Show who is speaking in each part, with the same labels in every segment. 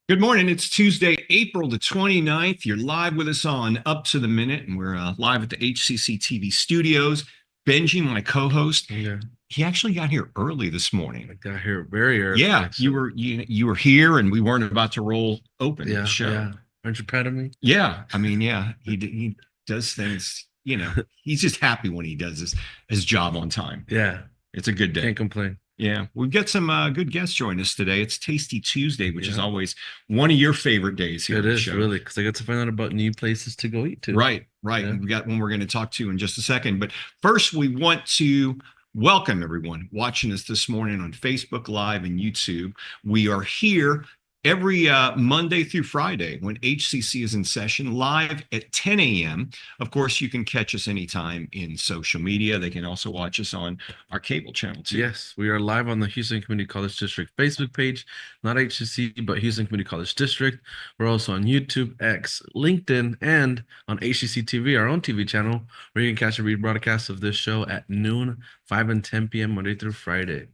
Speaker 1: Good morning. It's Tuesday, April the 29th. You're live with us on Up to the Minute, and we're live at the HCCTV studios. Benji, my co-host,
Speaker 2: Yeah,
Speaker 1: he actually got here early this
Speaker 2: I
Speaker 1: morning.
Speaker 2: got here very early,
Speaker 1: Yeah, you
Speaker 2: actually.
Speaker 1: were you were here, and we weren't about to roll open the
Speaker 2: Yeah,
Speaker 1: show.
Speaker 2: yeah. Aren't you proud of me?
Speaker 1: Yeah, I mean, yeah, he does things. He's just happy when he does his job on time.
Speaker 2: Yeah,
Speaker 1: It's a good day.
Speaker 2: can't complain.
Speaker 1: Yeah, we've got some good guests joining us today. It's Tasty Tuesday, which is
Speaker 2: Yeah,
Speaker 1: always one of your favorite days here
Speaker 2: it
Speaker 1: on the
Speaker 2: is
Speaker 1: show.
Speaker 2: really because I get to find out about new places to go eat to.
Speaker 1: Right, right.
Speaker 2: Yeah.
Speaker 1: And we got one we're going to talk to in just a second. But first, we want to welcome everyone watching us this morning on Facebook Live and YouTube. We are here every Monday through Friday when HCC is in session live at 10 a.m. Of course, you can catch us anytime in social media. They can also watch us on our cable channel too.
Speaker 2: Yes, we are live on the Houston Community College District Facebook page, not HCC, but Houston Community College District. We're also on YouTube, X, LinkedIn, and on HCCTV, our own TV channel, where you can catch a rebroadcast of this show at noon, 5 and 10 p.m. Monday through Friday.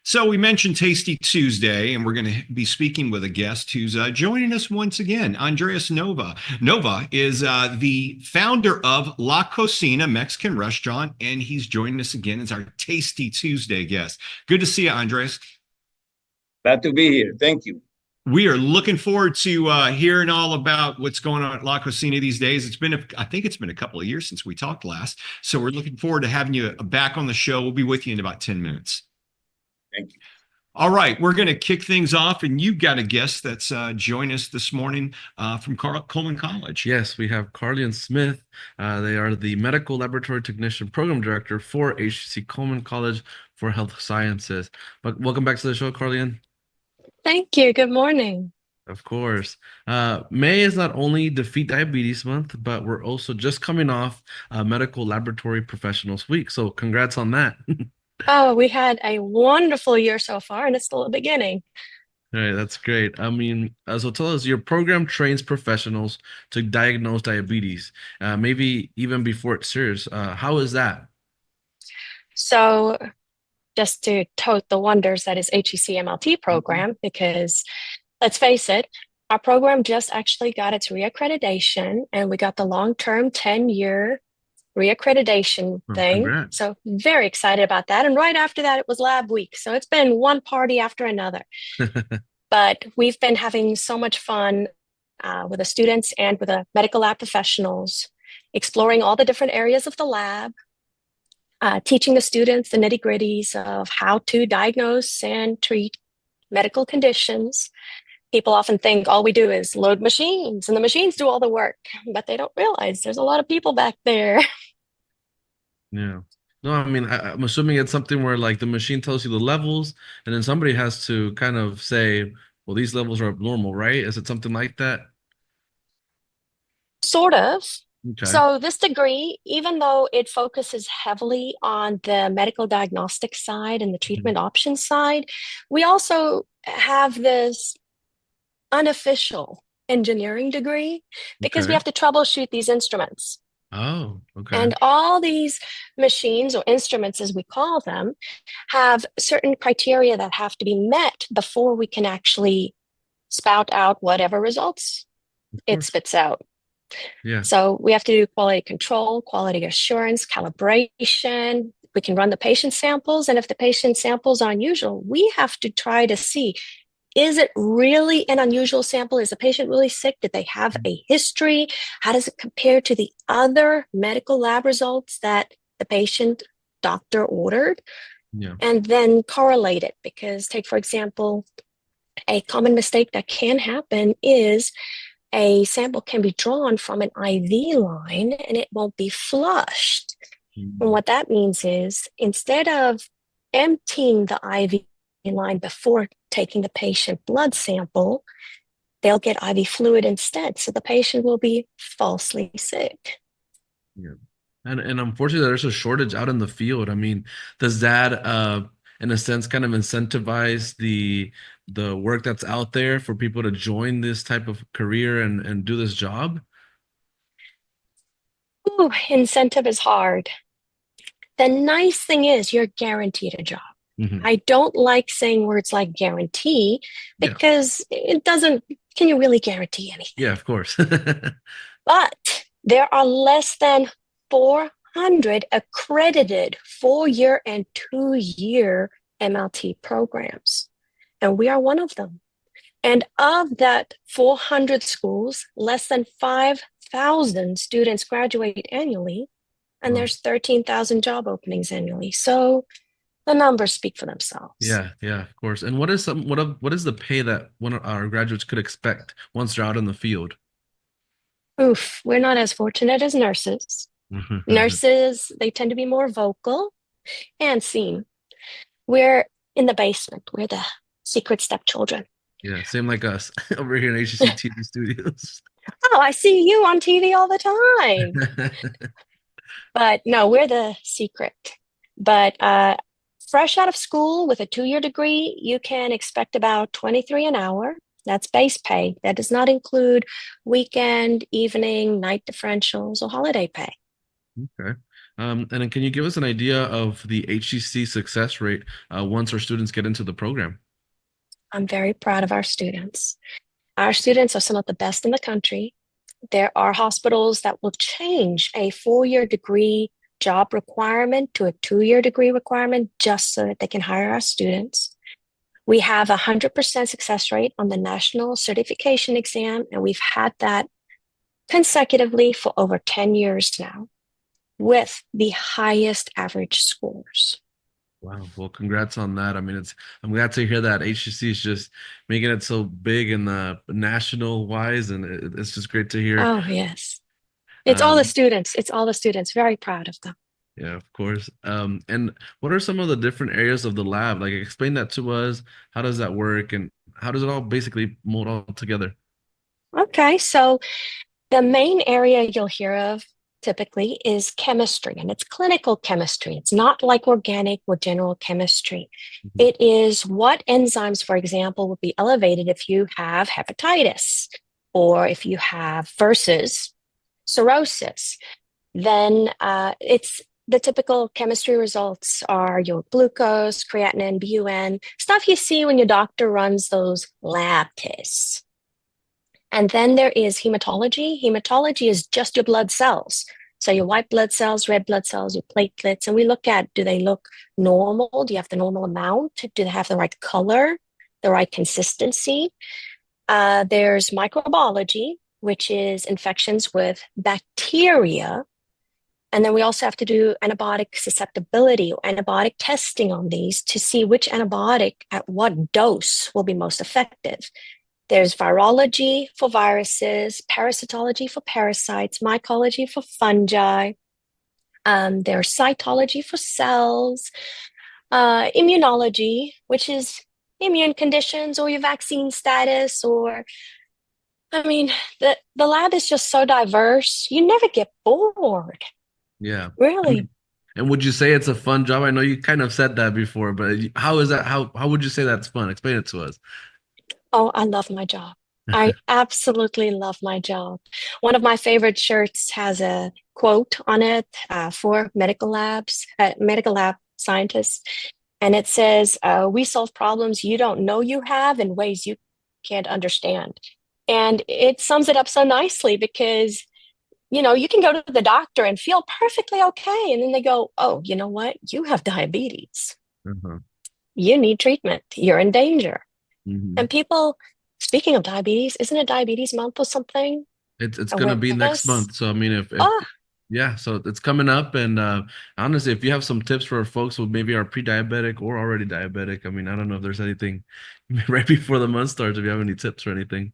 Speaker 1: So we mentioned Tasty Tuesday, and we're going to be speaking with a guest who's joining us once again, Andres Nova. Nova is the founder of La Cocina Mexican restaurant, and he's joining us again as our Tasty Tuesday guest. Good to see you, Andres.
Speaker 3: Glad to be here. Thank you.
Speaker 1: We are looking forward to hearing all about what's going on at La Cocina these days. I think it's been a couple of years since we talked last. So we're looking forward to having you back on the show. We'll be with you in about 10 minutes.
Speaker 3: Thank you.
Speaker 1: All right, we're going to kick things off, and you've got a guest that's joined us this morning from Coleman College.
Speaker 2: Yes, we have Carlian Smith. They are the Medical Laboratory Technician Program Director for HCC Coleman College for Health Sciences. But welcome back to the show, Carlian.
Speaker 4: Thank you. Good morning.
Speaker 2: Of course. May is not only Defeat Diabetes Month, but we're also just coming off Medical Laboratory Professionals Week. So congrats on that.
Speaker 4: Oh, we had a wonderful year so far, and it's still the beginning.
Speaker 2: All right, that's great. I mean, so tell us, your program trains professionals to diagnose diabetes, maybe even before it's serious. How is that?
Speaker 4: So, just to tote the wonders that is HECMLT program, because let's face it, our program just actually got its reaccreditation, and we got the long-term 10-year reaccreditation
Speaker 2: Oh,
Speaker 4: thing.
Speaker 2: congrats.
Speaker 4: So, very excited about that. And right after that, it was lab week. So, it's been one party after another. But we've been having so much fun with the students and with the medical lab professionals, exploring all the different areas of the lab, teaching the students the nitty gritties of how to diagnose and treat medical conditions. People often think all we do is load machines and the machines do all the work, but they don't realize there's a lot of people back there.
Speaker 2: Yeah. No, I mean, I'm assuming it's something where like the machine tells you the levels, and then somebody has to kind of say, well, these levels are abnormal, right? Is it something like that?
Speaker 4: Sort of.
Speaker 2: Okay.
Speaker 4: So, this degree, even though it focuses heavily on the medical diagnostic side and the
Speaker 2: Mhm.
Speaker 4: treatment option side, we also have this unofficial engineering degree because we
Speaker 2: Okay.
Speaker 4: have to troubleshoot these instruments.
Speaker 2: Oh, okay.
Speaker 4: And all these machines or instruments, as we call them, have certain criteria that have to be met before we can actually spout out whatever results
Speaker 2: Of
Speaker 4: it
Speaker 2: course.
Speaker 4: spits out.
Speaker 2: Yeah.
Speaker 4: So we have to do quality control, quality assurance, calibration. We can run the patient samples. And if the patient samples are unusual, we have to try to see, is it really an unusual sample? Is the patient really sick? Did they have a history? How does it compare to the other medical lab results that the patient doctor ordered?
Speaker 2: Yeah.
Speaker 4: And then correlate it. Because, take for example, a common mistake that can happen is a sample can be drawn from an IV line and it won't be flushed. And
Speaker 2: Mm.
Speaker 4: what that means is instead of emptying the IV line before taking the patient blood sample, they'll get IV fluid instead. So the patient will be falsely sick.
Speaker 2: Yeah. And unfortunately there's a shortage out in the field. I mean, does that in a sense kind of incentivize the work that's out there for people to join this type of career and do this job?
Speaker 4: Ooh, incentive is hard. The nice thing is you're guaranteed a job.
Speaker 2: Hmm.
Speaker 4: I don't like saying words like guarantee
Speaker 2: Yeah.
Speaker 4: because it doesn't can you really guarantee anything?
Speaker 2: Yeah, of course.
Speaker 4: But there are less than 400 accredited 4-year and 2-year MLT programs. And we are one of them. And of that 400 schools, less than 5,000 students graduate annually, and
Speaker 2: Wow.
Speaker 4: there's 13,000 job openings annually. So the numbers speak for themselves.
Speaker 2: Yeah, of course. And what is the pay that one of our graduates could expect once they're out in the field?
Speaker 4: Oof, we're not as fortunate as nurses. Nurses, they tend to be more vocal and seen. We're in the basement. We're the secret stepchildren.
Speaker 2: Yeah, same like us over here in HCCTV studios.
Speaker 4: Oh, I see you on TV all the time. But no, we're the secret. But fresh out of school with a 2-year degree, you can expect about 23 an hour. That's base pay. That does not include weekend, evening, night differentials, or holiday pay.
Speaker 2: Okay. And then can you give us an idea of the HCC success rate once our students get into the program?
Speaker 4: I'm very proud of our students. Our students are some of the best in the country. There are hospitals that will change a 4-year degree job requirement to a 2-year degree requirement just so that they can hire our students. We have a 100% success rate on the national certification exam, and we've had that consecutively for over 10 years now with the highest average scores.
Speaker 2: Wow. Well, congrats on that. I mean, I'm glad to hear that HCC is just making it so big and national wise, and it's just great to hear.
Speaker 4: Oh, yes. It's all the students. It's all the students. Very proud of them.
Speaker 2: Yeah, of course. And what are some of the different areas of the lab? Like, explain that to us. How does that work, and how does it all basically mold all together?
Speaker 4: Okay, so the main area you'll hear of typically is chemistry, and it's clinical chemistry. It's not like organic or general chemistry. It is what enzymes, for example, will be elevated if you have hepatitis or if you have versus cirrhosis. Then it's the typical chemistry results are your glucose, creatinine, BUN, stuff you see when your doctor runs those lab tests. And then there is hematology. Hematology is just your blood cells. So your white blood cells, red blood cells, your platelets, and we look at, do they look normal? Do you have the normal amount? Do they have the right color, the right consistency? There's microbiology, which is infections with bacteria. And then we also have to do antibiotic susceptibility or antibiotic testing on these to see which antibiotic at what dose will be most effective. There's virology for viruses, parasitology for parasites, mycology for fungi. There's cytology for cells, immunology, which is immune conditions or your vaccine status, or, I mean, the lab is just so diverse. You never get bored.
Speaker 2: Yeah.
Speaker 4: Really.
Speaker 2: And would you say it's a fun job? I know you kind of said that before, but how is that? How would you say that's fun? Explain it to us.
Speaker 4: Oh, I love my job. I absolutely love my job. One of my favorite shirts has a quote on it for medical lab scientists. And it says, we solve problems you don't know you have in ways you can't understand. And it sums it up so nicely because, you can go to the doctor and feel perfectly okay. And then they go, oh, you know what? You have diabetes. You need treatment. You're in danger. And people, speaking of diabetes, isn't it diabetes month or something?
Speaker 2: It's going to be next month. So, I mean, if yeah, so it's coming up. And honestly, if you have some tips for folks who maybe are pre-diabetic or already diabetic, I mean, I don't know if there's anything right before the month starts, if you have any tips or anything.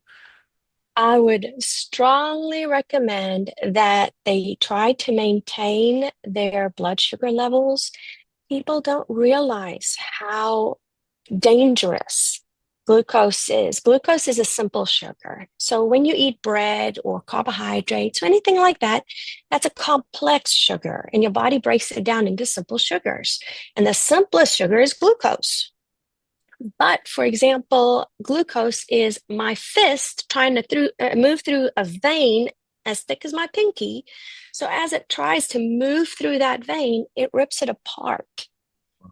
Speaker 4: I would strongly recommend that they try to maintain their blood sugar levels. People don't realize how dangerous glucose is. Glucose is a simple sugar. So when you eat bread or carbohydrates or anything like that, that's a complex sugar, and your body breaks it down into simple sugars. And the simplest sugar is glucose. But for example, glucose is my fist trying to move through a vein as thick as my pinky. So as it tries to move through that vein, it rips it apart.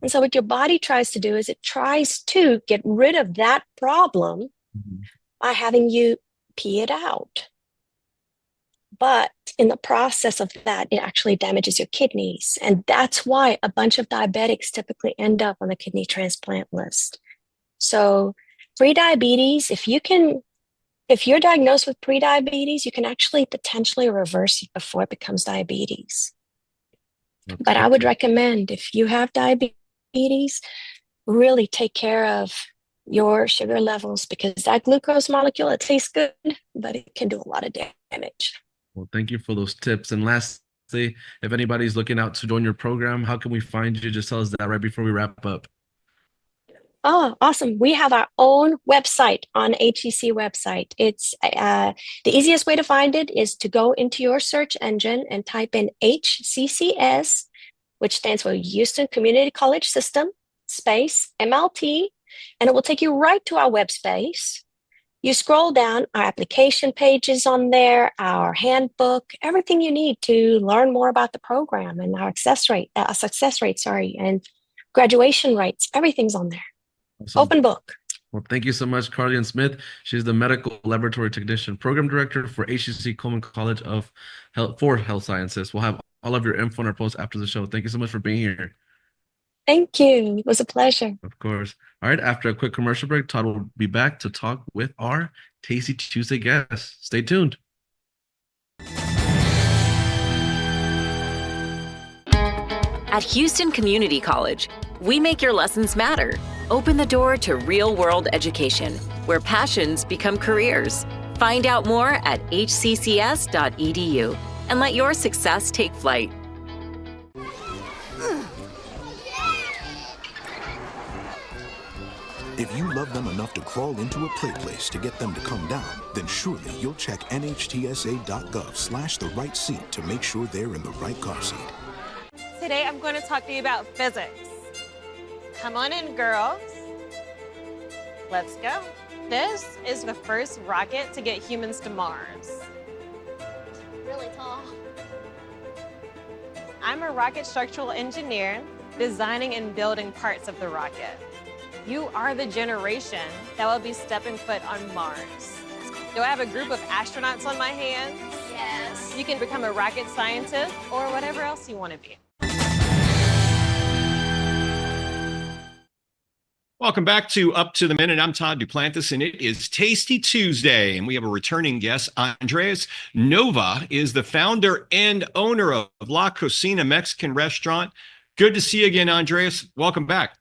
Speaker 4: And so what your body tries to do is it tries to get rid of that problem by having you pee it out. But in the process of that, it actually damages your kidneys. And that's why a bunch of diabetics typically end up on the kidney transplant list. So pre-diabetes, if you're diagnosed with pre-diabetes, you can actually potentially reverse it before it becomes diabetes. But I would recommend, if you have diabetes, really take care of your sugar levels, because that glucose molecule, it tastes good, but it can do a lot of damage.
Speaker 2: Well, thank you for those tips. And lastly, if anybody's looking out to join your program, how can we find you? Just tell us that right before we wrap up.
Speaker 4: Oh, awesome. We have our own website on HCC website. It's the easiest way to find it is to go into your search engine and type in HCCS, which stands for Houston Community College System, space MLT, and it will take you right to our web space. You scroll down, our application page is on there, our handbook, everything you need to learn more about the program, and our success rate, and graduation rates, everything's on there.
Speaker 2: Awesome.
Speaker 4: Open book.
Speaker 2: Well, thank you so much, Carly Smith. She's the Medical Laboratory Technician Program Director for HCC Coleman College of Health Sciences. We'll have all of your info on our post after the show. Thank you so much for being here.
Speaker 4: Thank you. It was a pleasure.
Speaker 2: Of course. All right. After a quick commercial break, Todd will be back to talk with our Tasty Tuesday guests. Stay tuned.
Speaker 5: At Houston Community College, we make your lessons matter. Open the door to real-world education, where passions become careers. Find out more at hccs.edu and let your success take flight.
Speaker 6: If you love them enough to crawl into a play place to get them to come down, then surely you'll check nhtsa.gov/the right seat to make sure they're in the right car seat.
Speaker 7: Today I'm going to talk to you about physics. Come on in, girls. Let's go. This is the first rocket to get humans to Mars.
Speaker 8: Really tall.
Speaker 7: I'm a rocket structural engineer, designing and building parts of the rocket. You are the generation that will be stepping foot on Mars. Do I have a group of astronauts on my hands?
Speaker 8: Yes.
Speaker 7: You can become a rocket scientist or whatever else you want to be.
Speaker 1: Welcome back to Up to the Minute. I'm Todd Duplantis, and it is Tasty Tuesday, and we have a returning guest. Andres Nova is the founder and owner of La Cocina Mexican restaurant. Good to see you again, Andres. Welcome back.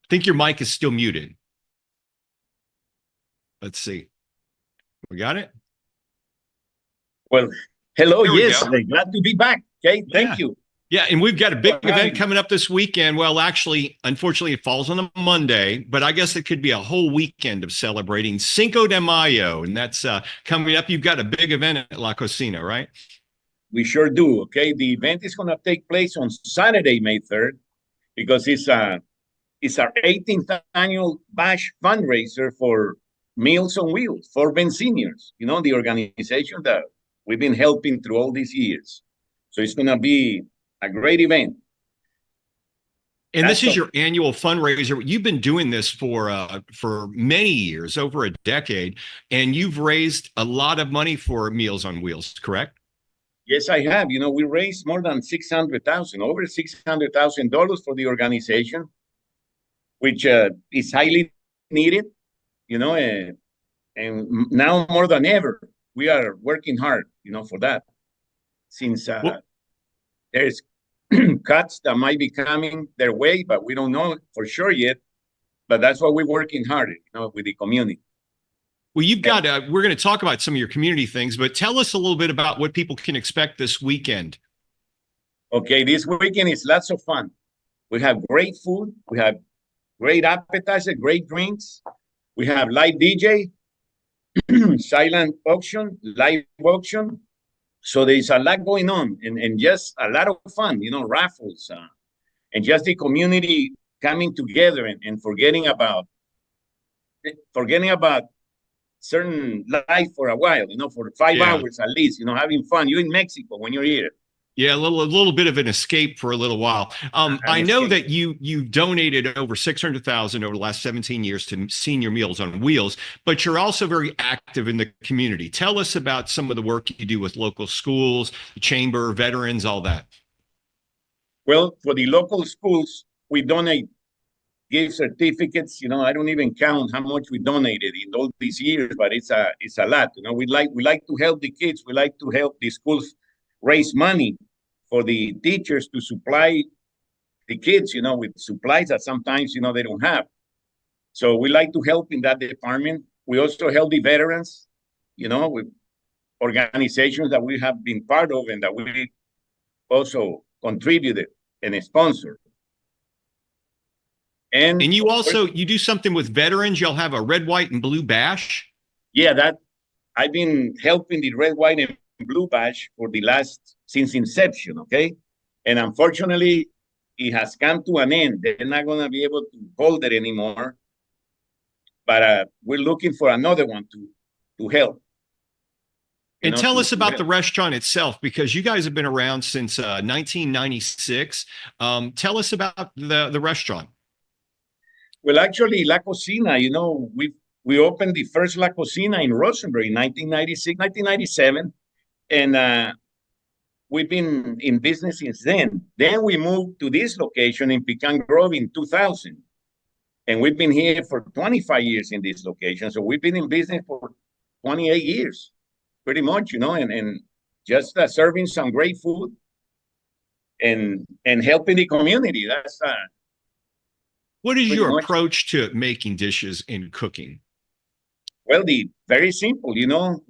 Speaker 1: I think your mic is still muted. Let's see. We got it?
Speaker 3: Well, hello.
Speaker 1: There we
Speaker 3: Yes,
Speaker 1: go.
Speaker 3: glad to be back. Okay, thank you.
Speaker 1: Yeah, and we've got a big
Speaker 3: Well,
Speaker 1: event coming up this weekend. Well, actually, unfortunately, it falls on a Monday, but I guess it could be a whole weekend of celebrating Cinco de Mayo, and that's coming up. You've got a big event at La Cocina, right?
Speaker 3: We sure do. Okay, the event is going to take place on Saturday, May 3rd, because it's our 18th annual bash fundraiser for Meals on Wheels for Ben Seniors. You know, the organization that we've been helping through all these years. So it's going to be a great event.
Speaker 1: And this is your annual fundraiser. You've been doing this for many years, over a decade, and you've raised a lot of money for Meals on Wheels, correct?
Speaker 3: Yes, I have. You know, we raised more than $600,000, over $600,000 for the organization, which is highly needed, you know, and now more than ever, we are working hard, you know, for that. Since there's cuts that might be coming their way, but we don't know for sure yet. But that's why we're working hard, you know, with the community.
Speaker 1: Well, you've got, we're going to talk about some of your community things, but tell us a little bit about what people can expect this weekend. Okay,
Speaker 3: this weekend is lots of fun. We have great food. We have great appetizer, great drinks. We have live DJ, silent auction, live auction. So there's a lot going on and just a lot of fun, you know, raffles and just the community coming together and forgetting about certain life for a while, you know, for 5 hours at least, you know, having fun. You're in Mexico when you're here.
Speaker 1: Yeah, a little bit of an escape for a little while. I know
Speaker 3: escape.
Speaker 1: that you donated over 600,000 over the last 17 years to Senior Meals on Wheels, but you're also very active in the community. Tell us about some of the work you do with local schools, the chamber, veterans, all that.
Speaker 3: Well, for the local schools, we donate gift certificates. I don't even count how much we donated in all these years, but it's a lot. We like to help the kids. We like to help the schools raise money for the teachers to supply the kids, with supplies that sometimes, they don't have. So we like to help in that department. We also help the veterans, with organizations that we have been part of and that we also contributed and sponsored.
Speaker 1: And you do something with veterans. You'll have a red, white, and blue bash.
Speaker 3: Yeah, that I've been helping the red, white, and blue bash since inception. Okay, and unfortunately, it has come to an end. They're not going to be able to hold it anymore. But we're looking for another one to help.
Speaker 1: And tell us about the restaurant itself, because you guys have been around since 1996. Tell us about the restaurant.
Speaker 3: Well, actually, La Cocina, we opened the first La Cocina in Rosenberg in 1996, 1997. And we've been in business since then. Then we moved to this location in Pecan Grove in 2000. And we've been here for 25 years in this location. So we've been in business for 28 years, pretty much, and just serving some great food and helping the community. That's
Speaker 1: what is your
Speaker 3: much
Speaker 1: approach to making dishes and cooking?
Speaker 3: Well, very simple,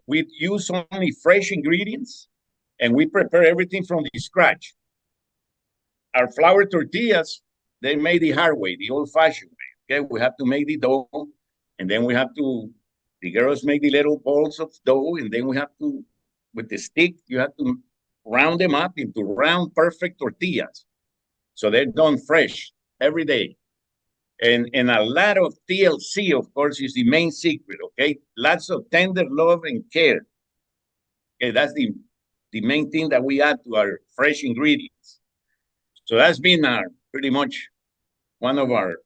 Speaker 3: we use only fresh ingredients and we prepare everything from the scratch. Our flour tortillas, they made the hard way, the old-fashioned way. Okay, we have to make the dough, and then the girls make the little balls of dough, and then we have to, with the stick, you have to round them up into round, perfect tortillas. So they're done fresh every day. And a lot of TLC, of course, is the main secret, okay? Lots of tender love and care. Okay, that's the main thing that we add to our fresh ingredients. So that's been pretty much one of our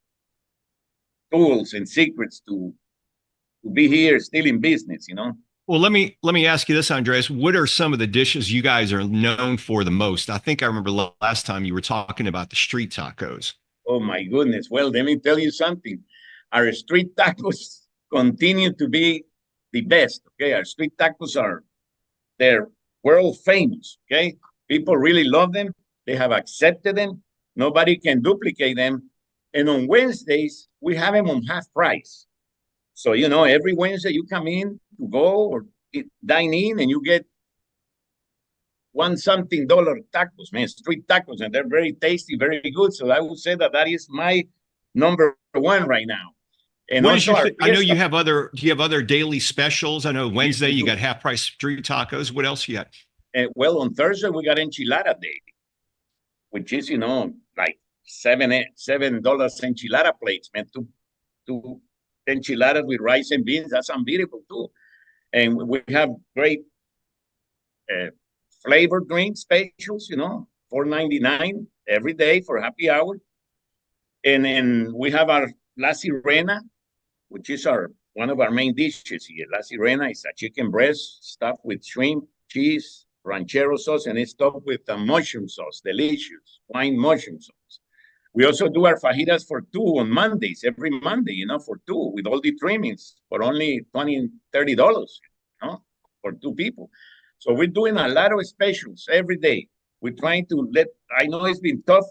Speaker 3: tools and secrets to be here still in business,
Speaker 1: Well, let me ask you this, Andres. What are some of the dishes you guys are known for the most? I think I remember last time you were talking about the street tacos.
Speaker 3: Oh my goodness. Well, let me tell you something. Our street tacos continue to be the best. Okay. Our street tacos they're world famous. Okay. People really love them. They have accepted them. Nobody can duplicate them. And on Wednesdays, we have them on half price. So, every Wednesday you come in to go or dine in and you get $1 tacos, man, street tacos, and they're very tasty, very good. So I would say that is my number one right now. And also
Speaker 1: I know you have do you have other daily specials? I know Wednesday you got half price street tacos. What else you got?
Speaker 3: Well, on Thursday we got enchilada day, which is, like $7 enchilada plates, man. Two enchiladas with rice and beans. That's unbeatable too. And we have great flavored drink specials, $4.99 every day for happy hour. And then we have our La Sirena, which is one of our main dishes here. La Sirena is a chicken breast stuffed with shrimp, cheese, ranchero sauce, and it's topped with a mushroom sauce, delicious wine mushroom sauce. We also do our fajitas for two on Mondays, every Monday, for two with all the trimmings for only $20 and $30, for two people. So we're doing a lot of specials every day. We're trying to I know it's been tough.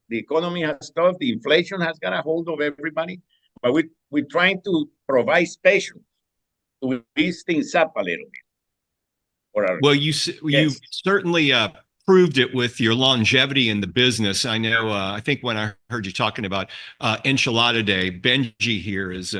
Speaker 3: The economy has tough. The inflation has got a hold of everybody. But we're trying to provide specials to ease things up a little bit.
Speaker 1: Well, you certainly proved it with your longevity in the business. I know, I think when I heard you talking about Enchilada Day, Benji here is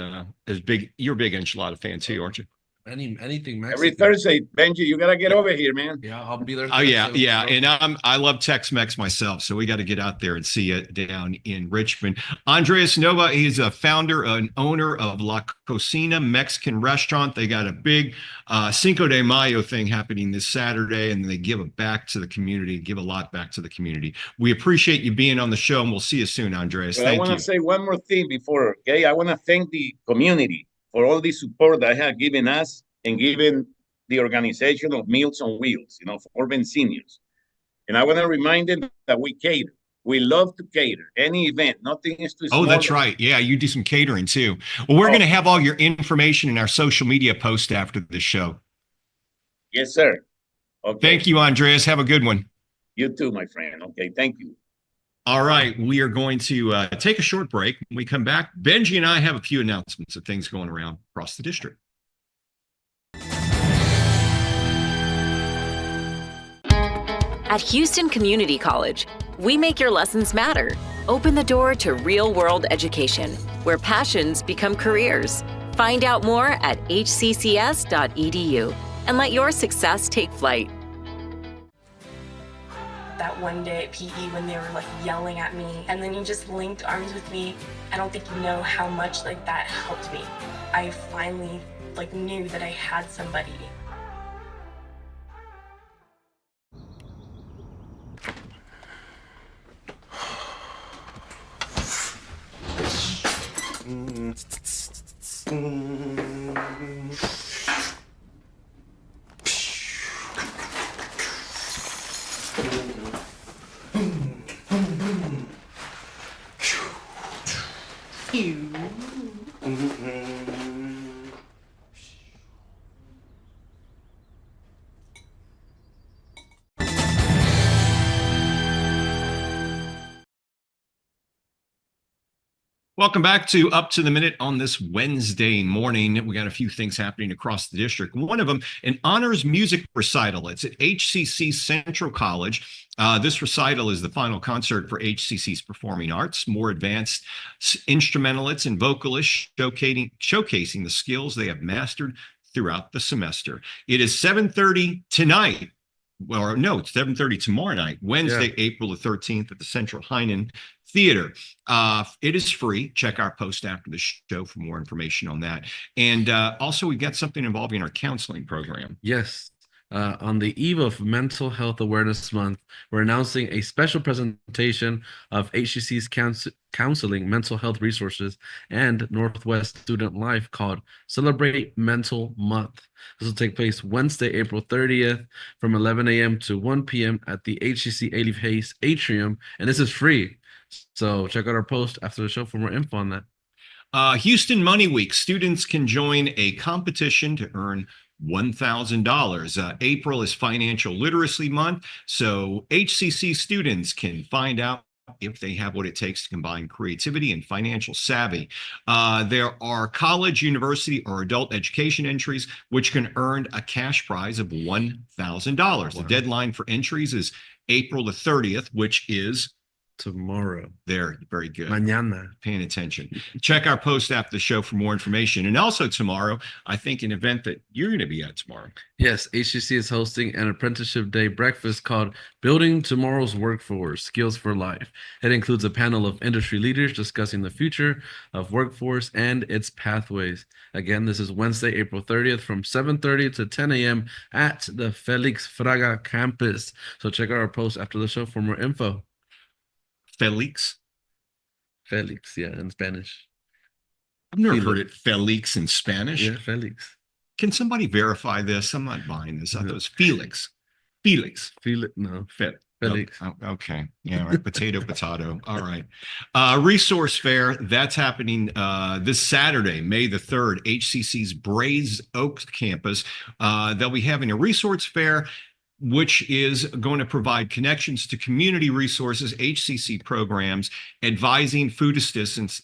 Speaker 1: big. You're a big enchilada fan too, aren't you?
Speaker 2: Anything Mexican.
Speaker 3: Every Thursday, Benji, you gotta get over here, man.
Speaker 2: Yeah, I'll be there.
Speaker 1: Oh yeah,
Speaker 2: Thursday.
Speaker 1: yeah, and I love Tex-Mex myself, so we got to get out there and see it down in Richmond. Andres Nova is a founder and owner of La Cocina Mexican restaurant. They got a big Cinco de Mayo thing happening this Saturday, and they give it back to the community, give a lot back to the community. We appreciate you being on the show, and we'll see you soon, Andres.
Speaker 3: But I
Speaker 1: Thank
Speaker 3: want
Speaker 1: you.
Speaker 3: to say one more thing before, okay? I want to thank the community for all the support that have given us and given the organization of Meals on Wheels, for urban seniors. And I want to remind them that we cater. We love to cater any event. Nothing is too small.
Speaker 1: Oh, that's right. Yeah, you do some catering too. Well, we're going to have all your information in our social media post after the show.
Speaker 3: Yes, sir. Okay.
Speaker 1: Thank you, Andres. Have a good one.
Speaker 3: You too, my friend. Okay, thank you.
Speaker 1: All right, we are going to take a short break. When we come back, Benji and I have a few announcements of things going around across the district.
Speaker 5: At Houston Community College, we make your lessons matter. Open the door to real-world education, where passions become careers. Find out more at hccs.edu and let your success take flight.
Speaker 9: That one day at PE when they were like yelling at me and then you just linked arms with me. I don't think you know how much like that helped me. I finally like knew that I had somebody.
Speaker 1: Welcome back to Up to the Minute on this Wednesday morning. We got a few things happening across the district. One of them, an honors music recital. It's at HCC Central College. This recital is the final concert for HCC's performing arts. More advanced instrumentalists and vocalists showcasing the skills they have mastered throughout the semester. It is 7:30 tonight. Well, no, it's 7:30 tomorrow night, Wednesday, April the 13th at the Central Heinen Theater. It is free. Check our post after the show for more information on that. And also, we've got something involving our counseling program.
Speaker 2: Yes. On the eve of Mental Health Awareness Month, we're announcing a special presentation of HCC's counseling, mental health resources, and Northwest Student Life called Celebrate Mental Month. This will take place Wednesday, April 30th from 11 a.m. to 1 p.m. at the HCC Ailey Hayes Atrium, and this is free. So check out our post after the show for more info on that.
Speaker 1: Houston Money Week. Students can join a competition to earn $1,000. April is Financial Literacy Month, so HCC students can find out if they have what it takes to combine creativity and financial savvy. There are college, university, or adult education entries, which can earn a cash prize of $1,000. Wow. The deadline for entries is April the 30th, which is
Speaker 2: tomorrow.
Speaker 1: There, very good.
Speaker 2: Mañana.
Speaker 1: Paying attention. Check our post after the show for more information. And also tomorrow, I think an event that you're going to be at tomorrow.
Speaker 2: Yes, HCC is hosting an Apprenticeship Day breakfast called Building Tomorrow's Workforce, Skills for Life. It includes a panel of industry leaders discussing the future of workforce and its pathways. Again, this is Wednesday, April 30th from 7:30 to 10 a.m. at the Felix Fraga campus. So check out our post after the show for more info.
Speaker 1: Felix,
Speaker 2: yeah, in Spanish.
Speaker 1: I've never heard it Felix in Spanish.
Speaker 2: Yeah, Felix.
Speaker 1: Can somebody verify this? I'm not buying this. I thought it was Felix.
Speaker 2: No.
Speaker 1: Felix. Oh, okay. Yeah, right. Potato. All right. Resource fair, that's happening this Saturday, May the 3rd, HCC's Brays Oaks campus. They'll be having a resource fair which is going to provide connections to community resources, HCC programs, advising, food assistance,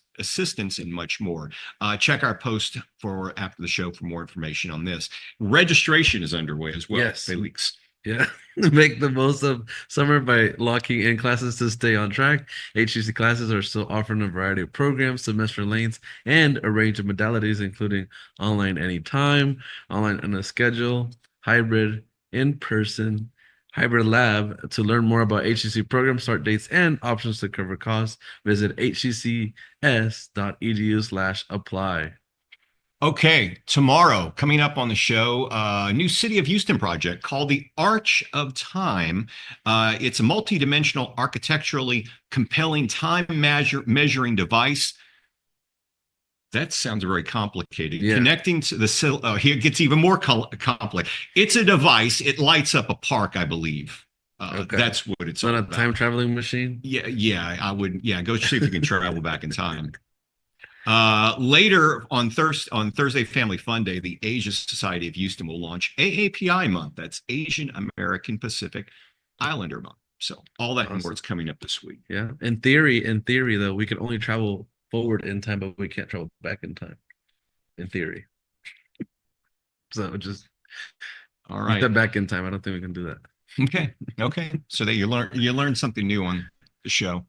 Speaker 1: and much more. Check our post for after the show for more information on this. Registration is underway as well.
Speaker 2: Yes.
Speaker 1: Felix.
Speaker 2: Yeah. Make the most of summer by locking in classes to stay on track. HCC classes are still offering a variety of programs, semester lengths, and a range of modalities, including online anytime, online on a schedule, hybrid, in person, hybrid lab. To learn more about HCC program start dates and options to cover costs, visit hccs.edu/apply.
Speaker 1: Okay, tomorrow coming up on the show, a new City of Houston project called the Arch of Time. It's a multidimensional, architecturally compelling measuring device. That sounds very complicated.
Speaker 2: Yeah.
Speaker 1: Connecting to the here it gets even more complex. It's a device. It lights up a park, I believe.
Speaker 2: Okay.
Speaker 1: That's what it's all
Speaker 2: Not a
Speaker 1: about.
Speaker 2: time traveling machine.
Speaker 1: Yeah, I would. Yeah, go see if you can travel back in time. Later on Thursday Family Fun Day, the Asia Society of Houston will launch AAPI month. That's Asian American Pacific Islander month. So all that and more is coming up this week.
Speaker 2: Yeah. In theory though, we can only travel forward in time, but we can't travel back in time. In theory. So just
Speaker 1: all right.
Speaker 2: Step back in time. I don't think we can do that.
Speaker 1: Okay. So that you learn something new on the show.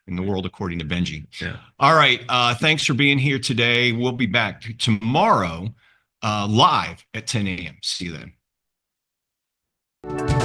Speaker 1: In the world according to Benji.
Speaker 2: Yeah.
Speaker 1: All right. Thanks for being here today. We'll be back tomorrow live at 10 a.m. See you then.